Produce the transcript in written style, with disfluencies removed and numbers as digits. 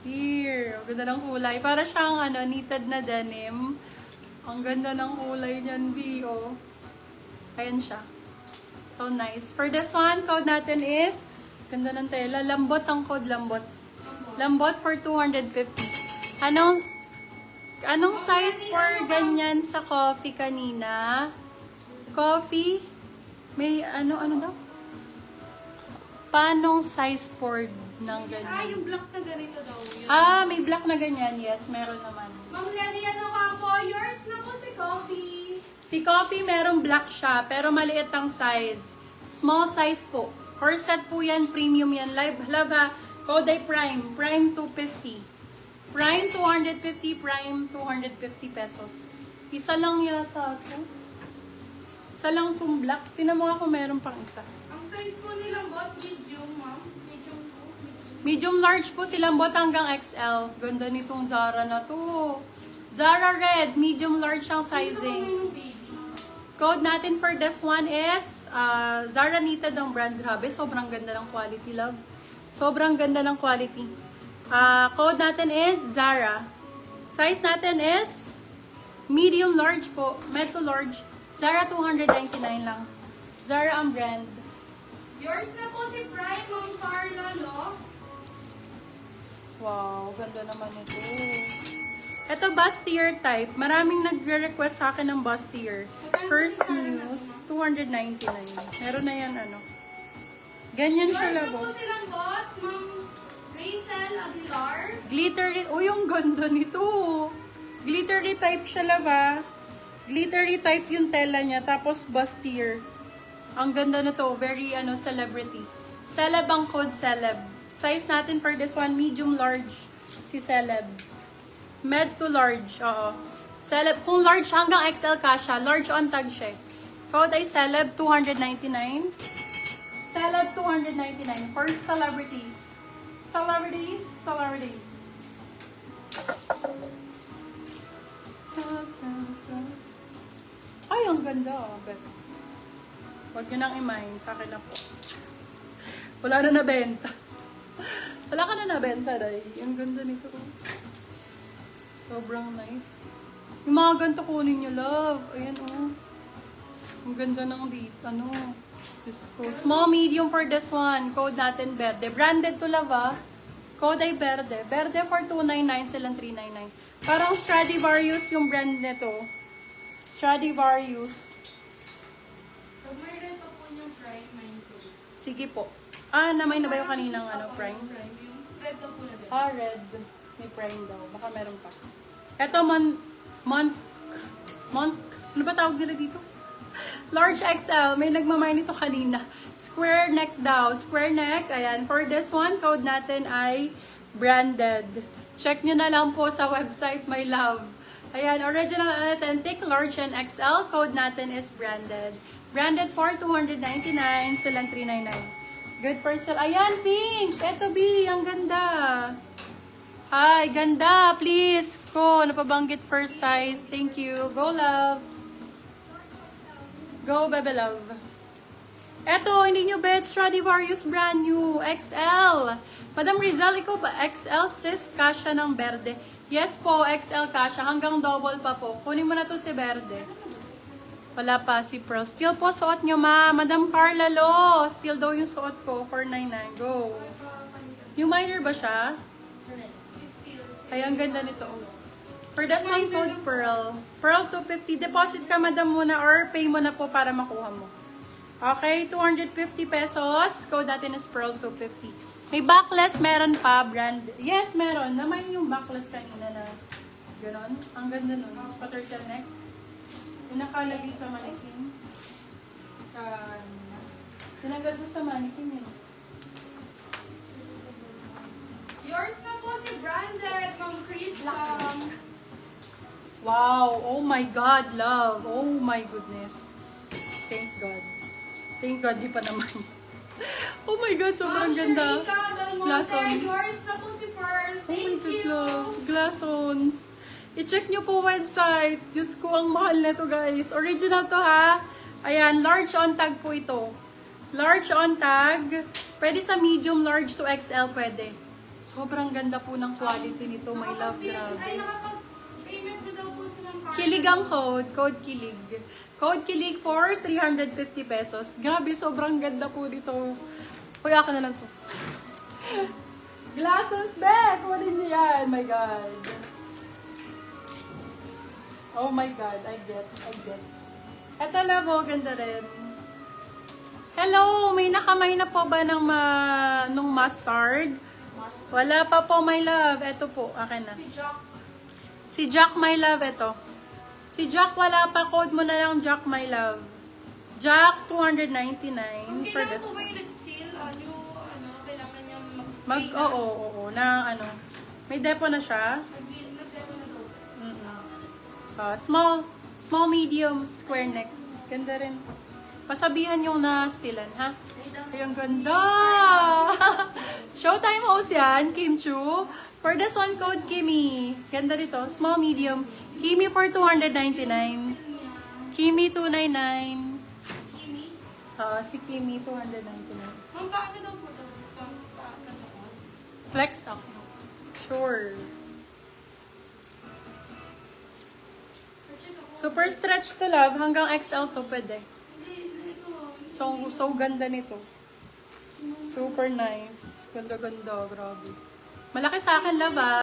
Here, ang ganda ng kulay. Para siyang knitted na denim. Ang ganda ng kulay niyan, B, oh. Ayan siya. So nice. For this one, code natin is, ganda ng tela. Lambot ang code, lambot. Lambot for 250. Anong size for ganyan sa coffee kanina? Coffee? May ano daw? Panong size for ng ganyan? Yung black na ganito daw. May black na ganyan. Yes, meron naman. Ma'am Lenny, ano ka po? Yours na po si Coffee. Si Coffee, merong black siya, pero maliit ang size. Small size po. Corset po yan, premium yan. Love ha. Koday Prime. Prime 250. Prime 250, Prime 250 pesos. Isa lang yata ito. Isa lang itong black. Tinan mo ako, meron pang isa. Ang size po nilang bot, medium, ma'am. Medium po. Medium large po silang bot hanggang XL. Ganda nitong Zara na to. Zara Red, medium large ang sizing. Code natin for this one is Zara Knitted ang brand. Grabe, sobrang ganda ng quality, love. Sobrang ganda ng quality. Code natin is Zara. Size natin is medium large po. Med to large. Zara 299 lang. Zara ang brand. Yours na po si Prime, Ma'am Carla, no? Wow, ganda naman ito. Ito, bustier type. Maraming nagre-request sa akin ng bustier. First news, 299. Meron na yan, Ganyan siya, Yours na labo. po silang bot, Ma'am Rachel Aguilar. Glittery. Uy, yung ganda nito. Glittery type siya, laba. Glittery type yung tela niya. Tapos, bustier. Ang ganda na to. Very, celebrity. Celeb ang code, celeb. Size natin for this one, medium large. Si celeb. Med to large, oo. Celeb, kung large hanggang XL kasha, large on tag siya. Code ay celeb 299. Celeb 299 for celebrities. Celebrities. Ay, ang ganda. Bet. Huwag nyo nang imahin. Sa akin na po. Wala na nabenta. Wala ka na nabenta, day. Ang ganda nito. Sobrang nice. Yung mga ganito kunin nyo, love. Ayan, oh. Ang ganda ng dito. Diyos ko. Small, medium for this one. Code natin, Verde. Branded to, love, ah. Code ay Verde. Verde for 299, silang 399. Parang Stradivarius yung brand nito. Stradivarius. Pag may red pa po yung Prime, mine po. Sige po. Namay na ba yung kaninang Prime? Yung red pa po na din. Red. May Prime daw. Baka meron pa. Ito, Monk. Ano ba tawag nila dito? Large XL. May nagmamay nito kanina. Square neck daw. Square neck. Ayan. For this one, code natin ay branded. Check nyo na lang po sa website, my love. Ayan. Original and authentic. Large and XL. Code natin is branded. Branded for 299. Silang 399. Good for sale. Ayan, pink. Eto, B. Ang ganda. Hi, ganda. Please. Ko, napabanggit first size. Thank you. Go, love. Go, baby love. Eto, hindi nyo bet. Stradivarius brand new. XL. Madam Rizal, ikaw ba? XL, sis, kasha ng Verde. Yes po, XL kasha. Hanggang double pa po. Kunin mo na to si Verde. Wala pa si Pearl. Still po, suot nyo, ma. Madam Carla Lo. Still daw yung suot ko. 499. Go. Yung minor ba siya? Ay, ang ganda nito. For this one, code Pearl. Pearl 250. Deposit ka, madam, muna or pay mo na po para makuha mo. Okay, 250 pesos. Code natin is Pearl 250. May backless, meron pa, brand. Yes, meron. Naman yung backless kanina na gano'n. Ang ganda nun. Pa-turtleneck. Yung nakalagay sa mannequin. Tinanggal ko sa mannequin yun. Yours na po si Branded, Ma'am Krista. Wow! Oh my God, love! Oh my goodness! Thank God. Thank God, di pa naman. Oh my God, sobrang ganda. Glassons. Yours na po si Pearl. Oh my Thank God, you. love. Glassons. I-check nyo po website. Diyos ko, ang mahal na to, guys. Original to, ha? Ayan, large on tag po ito. Large on tag. Pwede sa medium, large to XL, pwede. Sobrang ganda po ng quality nito, my love. Ay, Grabe. nakapag-payment na daw po silang card. Kilig ang code. Code Kilig. Code Kilig for 350 pesos. Grabe, sobrang ganda po dito. Uy, akin na lang to. Glasses back! Kunin niyo yan. My God. Oh my God. I get. Eto na po, ganda rin. Hello! May nakamay na po ba ng nung mustard? Wala pa po, my love. Eto po, akin na. Si Jack. Si Jack, my love, eto. Si Jack, wala pa. Code mo na lang, Jack, my love. Jack, $299 for Kailangan this. po ba yung nag-steal? Kailangan niya Oo, na ano. May depo na siya. Nag-demo na daw. Small, medium, square neck. Ganda rin. Pasabihan yung na-stealan, ha? Ay, ang ganda! Showtime host yan, Kim Chu. For this one, code Kimi. Ganda dito. Small, medium. Kimi for $299. Kimi, $299. Kimi? Si Kimi, $299. Ma'am, paano daw po ito? Kasakot? Flex up. Sure. Super stretch to, love. Hanggang XL to pwede. So ganda nito. Super nice. Ganda-ganda. Grabe. Malaki sa akin, love, ah.